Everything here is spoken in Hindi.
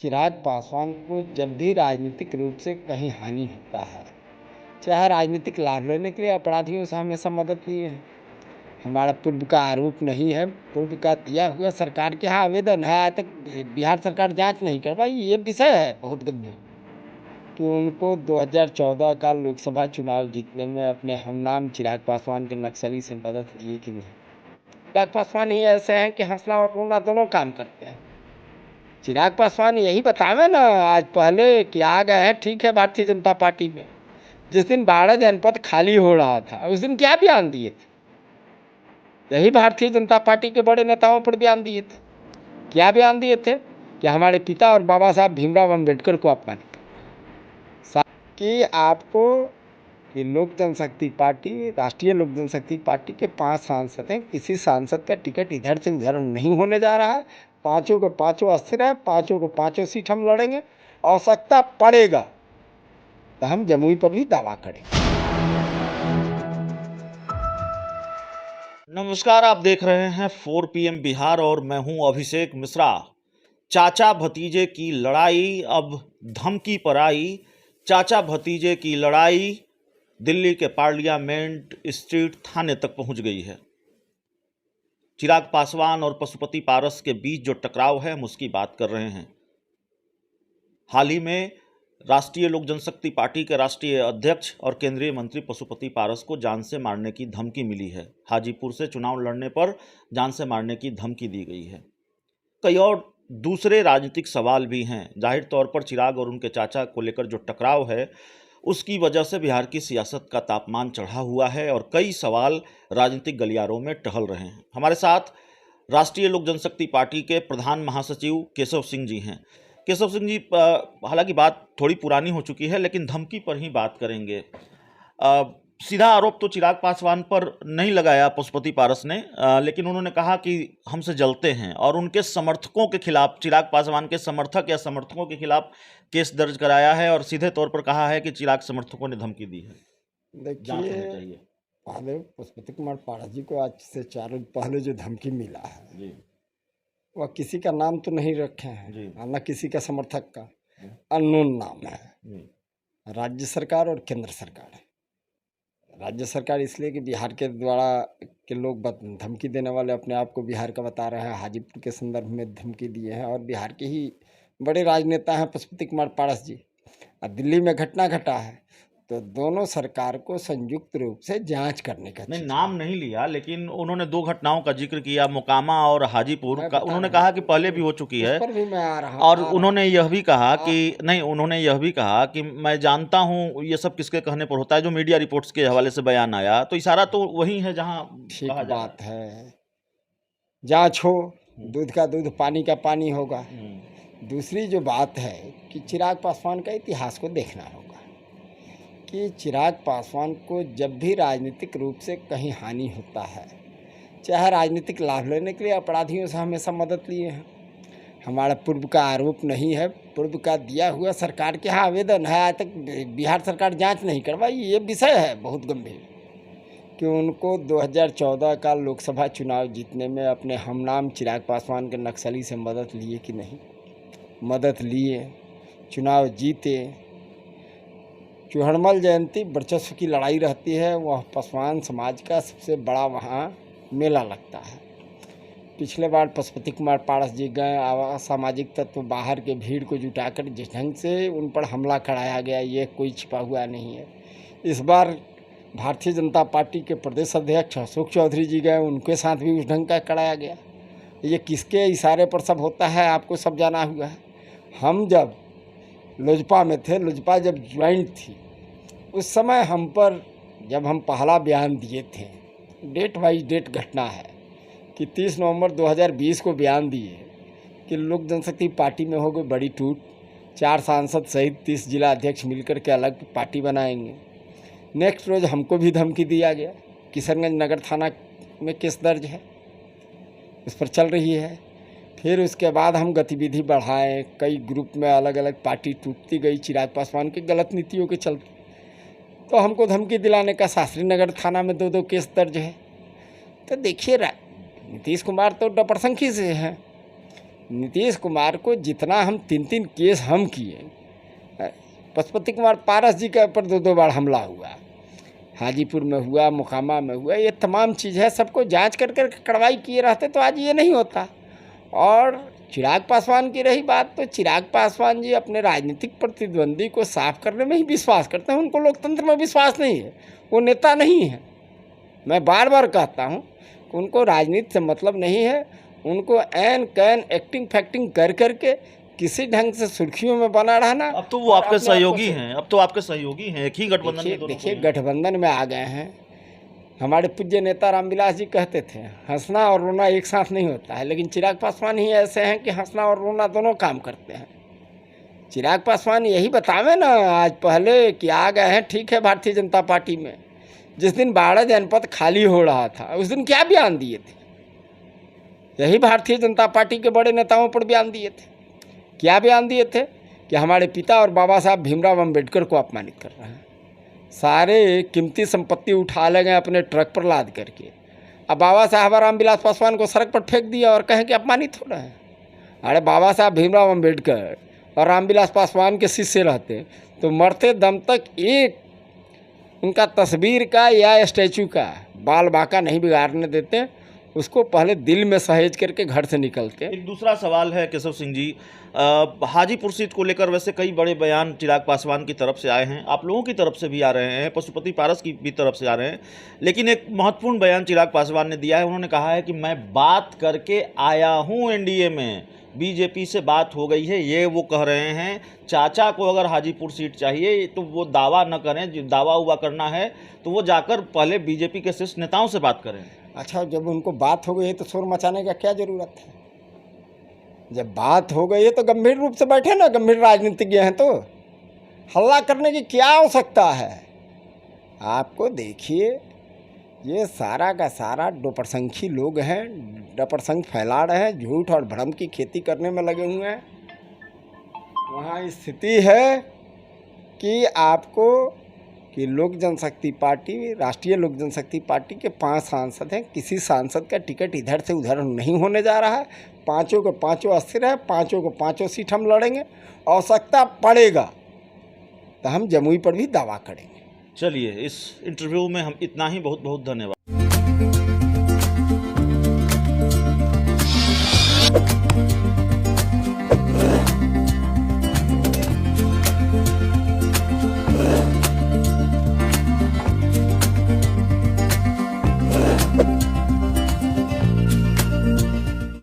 चिराग पासवान को जब भी राजनीतिक रूप से कहीं हानि होता है, चाहे राजनीतिक लाभ लेने के लिए अपराधियों से हमेशा मदद ली है। हमारा पूर्व का आरोप नहीं है, पूर्व का दिया हुआ सरकार के यहाँ आवेदन है। आज तक बिहार सरकार जांच नहीं कर पाई। ये विषय है बहुत गंभीर कि उनको 2014 का लोकसभा चुनाव जीतने में अपने हमनाम चिराग पासवान के नक्सली से मदद ली कि नहीं। चिराग पासवान ही ऐसे हैं कि हंसना और रोना दोनों काम करते हैं। चिराग पासवान यही बतावे ना आज पहले कि आ गए हैं, ठीक है, भारतीय जनता पार्टी में। जिस दिन 12 जनपद खाली हो रहा था उस दिन क्या बयान दिए थे? यही भारतीय जनता पार्टी के बड़े नेताओं पर बयान दिए थे। क्या बयान दिए थे? कि हमारे पिता और बाबा साहब भीमराव अम्बेडकर को अपमानित कि आपको ये लोक जनशक्ति पार्टी, राष्ट्रीय लोक जनशक्ति पार्टी के 5 सांसद हैं। किसी सांसद का टिकट इधर से उधर नहीं होने जा रहा है। पांचों के पांचों अस्थिर है, पांचों को पांचों सीट हम लड़ेंगे। आवश्यकता पड़ेगा तो हम जमुई पर भी दावा करेंगे। नमस्कार, आप देख रहे हैं 4 PM बिहार और मैं हूं अभिषेक मिश्रा। चाचा भतीजे की लड़ाई अब धमकी पर आई। चाचा भतीजे की लड़ाई दिल्ली के पार्लियामेंट स्ट्रीट थाने तक पहुंच गई है। चिराग पासवान और पशुपति पारस के बीच जो टकराव है हम उसकी बात कर रहे हैं। हाल ही में राष्ट्रीय लोक जनशक्ति पार्टी के राष्ट्रीय अध्यक्ष और केंद्रीय मंत्री पशुपति पारस को जान से मारने की धमकी मिली है। हाजीपुर से चुनाव लड़ने पर जान से मारने की धमकी दी गई है। कई और दूसरे राजनीतिक सवाल भी हैं। जाहिर तौर पर चिराग और उनके चाचा को लेकर जो टकराव है उसकी वजह से बिहार की सियासत का तापमान चढ़ा हुआ है और कई सवाल राजनीतिक गलियारों में टहल रहे हैं। हमारे साथ राष्ट्रीय लोक जनशक्ति पार्टी के प्रधान महासचिव केशव सिंह जी हैं। केशव सिंह जी, हालांकि बात थोड़ी पुरानी हो चुकी है लेकिन धमकी पर ही बात करेंगे। सीधा आरोप तो चिराग पासवान पर नहीं लगाया पशुपति पारस ने, लेकिन उन्होंने कहा कि हमसे जलते हैं और उनके समर्थकों के खिलाफ, चिराग पासवान के समर्थक या समर्थकों के खिलाफ केस दर्ज कराया है और सीधे तौर पर कहा है कि चिराग समर्थकों ने धमकी दी है। देखिए, पहले पशुपति कुमार पारस जी को आज से 4 रोज पहले जो धमकी मिला है जी, वह किसी का नाम तो नहीं रखे जी, हैं, न किसी का समर्थक का, अननोन नाम है। जी, राज्य सरकार और केंद्र सरकार है। राज्य सरकार इसलिए कि बिहार के द्वारा के लोग धमकी देने वाले अपने आप को बिहार का बता रहे हैं। हाजीपुर के संदर्भ में धमकी दिए हैं और बिहार के ही बड़े राजनेता हैं पशुपति कुमार पारस जी। और दिल्ली में घटना घटा है तो दोनों सरकार को संयुक्त रूप से जांच करने का नहीं, नाम नहीं लिया लेकिन उन्होंने 2 घटनाओं का जिक्र किया, मोकामा और हाजीपुर मैं का। बता उन्होंने रहा कहा हूँ, कि पहले भी हो चुकी उस है पर भी मैं आ रहा और आ उन्होंने यह भी कहा आ- कि नहीं, उन्होंने यह भी कहा कि मैं जानता हूं ये सब किसके कहने पर होता है, जो मीडिया रिपोर्ट्स के हवाले से बयान आया। तो इशारा तो वही है जहां ठीक कहा जा रहा बात है। जांच हो, हम्म। दूध का दूध पानी का पानी होगा। है। दूसरी जो बात है कि चिराग पासवान का इतिहास को देखना होगा कि चिराग पासवान को जब भी राजनीतिक रूप से कहीं हानि होता है, चाहे राजनीतिक लाभ लेने के लिए अपराधियों से हमेशा मदद लिए हैं। हमारा पूर्व का आरोप नहीं है, पूर्व का दिया हुआ सरकार के यहाँ आवेदन है। आज तक बिहार सरकार जांच नहीं करवाई। ये विषय है बहुत गंभीर कि उनको 2014 का लोकसभा चुनाव जीतने में अपने हमनाम चिराग पासवान के नक्सली से मदद लिए कि नहीं। मदद लिए, चुनाव जीते। चूहड़मल जयंती वर्चस्व की लड़ाई रहती है, वह पासवान समाज का सबसे बड़ा वहाँ मेला लगता है। पिछले बार पशुपति कुमार पारस जी गए, असामाजिक तत्व बाहर के भीड़ को जुटाकर जिस ढंग से उन पर हमला कराया गया ये कोई छिपा हुआ नहीं है। इस बार भारतीय जनता पार्टी के प्रदेश अध्यक्ष अशोक चौधरी जी गए, उनके साथ भी उस ढंग का कराया गया। ये किसके इशारे पर सब होता है आपको सब जाना हुआ है। हम जब लोजपा में थे, लोजपा जब ज्वाइंट थी, उस समय हम पर जब हम पहला बयान दिए थे, डेट वाइज डेट घटना है कि 30 नवंबर 2020 को बयान दिए कि लोक जनशक्ति पार्टी में हो गई बड़ी टूट, 4 सांसद सहित 30 जिला अध्यक्ष मिलकर के अलग पार्टी बनाएंगे। नेक्स्ट रोज हमको भी धमकी दिया गया। किशनगंज नगर थाना में केस दर्ज है, उस पर चल रही है। फिर उसके बाद हम गतिविधि बढ़ाएं, कई ग्रुप में अलग अलग पार्टी टूटती गई चिराग पासवान की गलत नीतियों के चलते। तो हमको धमकी दिलाने का शास्त्री नगर थाना में 2 केस दर्ज है। तो देखिए, नीतीश कुमार तो डपरसंखी से हैं। नीतीश कुमार को जितना हम 3-3 केस हम किए, पशुपति कुमार पारस जी के ऊपर 2-2 बार हमला हुआ, हाजीपुर में हुआ, मोकामा में हुआ, ये तमाम चीज़ है, सबको जांच कर कर कार्रवाई किए रहते तो आज ये नहीं होता। और चिराग पासवान की रही बात, तो चिराग पासवान जी अपने राजनीतिक प्रतिद्वंदी को साफ करने में ही विश्वास करते हैं, उनको लोकतंत्र में विश्वास नहीं है, वो नेता नहीं है। मैं बार बार कहता हूँ कि उनको राजनीति से मतलब नहीं है, उनको एन कैन एक्टिंग फैक्टिंग कर करके किसी ढंग से सुर्खियों में बना रहना। अब तो वो आपके सहयोगी हैं, अब तो आपके सहयोगी हैं, एक ही गठबंधन में दोनों देखिए को। गठबंधन में आ गए हैं। हमारे पूज्य नेता रामविलास जी कहते थे हंसना और रोना एक साथ नहीं होता है, लेकिन चिराग पासवान ही ऐसे हैं कि हंसना और रोना दोनों काम करते हैं। चिराग पासवान यही बतावे ना आज पहले कि आ गए हैं, ठीक है, भारतीय जनता पार्टी में। जिस दिन 12 जनपद खाली हो रहा था उस दिन क्या बयान दिए थे? यही भारतीय जनता पार्टी के बड़े नेताओं पर बयान दिए थे। क्या बयान दिए थे? कि हमारे पिता और बाबा साहब भीमराव अम्बेडकर को अपमानित कर रहे हैं, सारे कीमती संपत्ति उठा ले गए अपने ट्रक पर लाद करके। अब बाबा साहब रामविलास पासवान को सड़क पर फेंक दिया और कहें कि अपमानित हो रहे हैं। अरे बाबा साहब भीमराव अम्बेडकर और रामविलास पासवान के शिष्य रहते तो मरते दम तक एक उनका तस्वीर का या स्टैचू का बाल बांका नहीं बिगाड़ने देते, उसको पहले दिल में सहेज करके घर से निकल के। एक दूसरा सवाल है केशव सिंह जी, हाजीपुर सीट को लेकर वैसे कई बड़े बयान चिराग पासवान की तरफ से आए हैं, आप लोगों की तरफ से भी आ रहे हैं, पशुपति पारस की भी तरफ से आ रहे हैं, लेकिन एक महत्वपूर्ण बयान चिराग पासवान ने दिया है। उन्होंने कहा है कि मैं बात करके आया हूं एनडीए में, बीजेपी से बात हो गई है, ये वो कह रहे हैं। चाचा को अगर हाजीपुर सीट चाहिए तो वो दावा न करें, जो दावा हुआ करना है तो वो जाकर पहले बीजेपी के शीर्ष नेताओं से बात करें। अच्छा, जब उनको बात हो गई है तो शोर मचाने का क्या जरूरत है? जब बात हो गई है तो गंभीर रूप से बैठे ना, गंभीर राजनीतिज्ञ हैं तो हल्ला करने की क्या आवश्यकता है? आपको देखिए, ये सारा का सारा डोपरसंखी लोग हैं, डपरसंख फैला रहे हैं, झूठ और भ्रम की खेती करने में लगे हुए हैं। वहाँ स्थिति है कि आपको कि लोक जनशक्ति पार्टी, राष्ट्रीय लोक जनशक्ति पार्टी के 5 सांसद हैं, किसी सांसद का टिकट इधर से उधर नहीं होने जा रहा है, 5 के 5 अस्थिर है, 5 को 5 सीट हम लड़ेंगे, आवश्यकता पड़ेगा तो हम जमुई पर भी दावा करेंगे। चलिए, इस इंटरव्यू में हम इतना ही, बहुत बहुत धन्यवाद।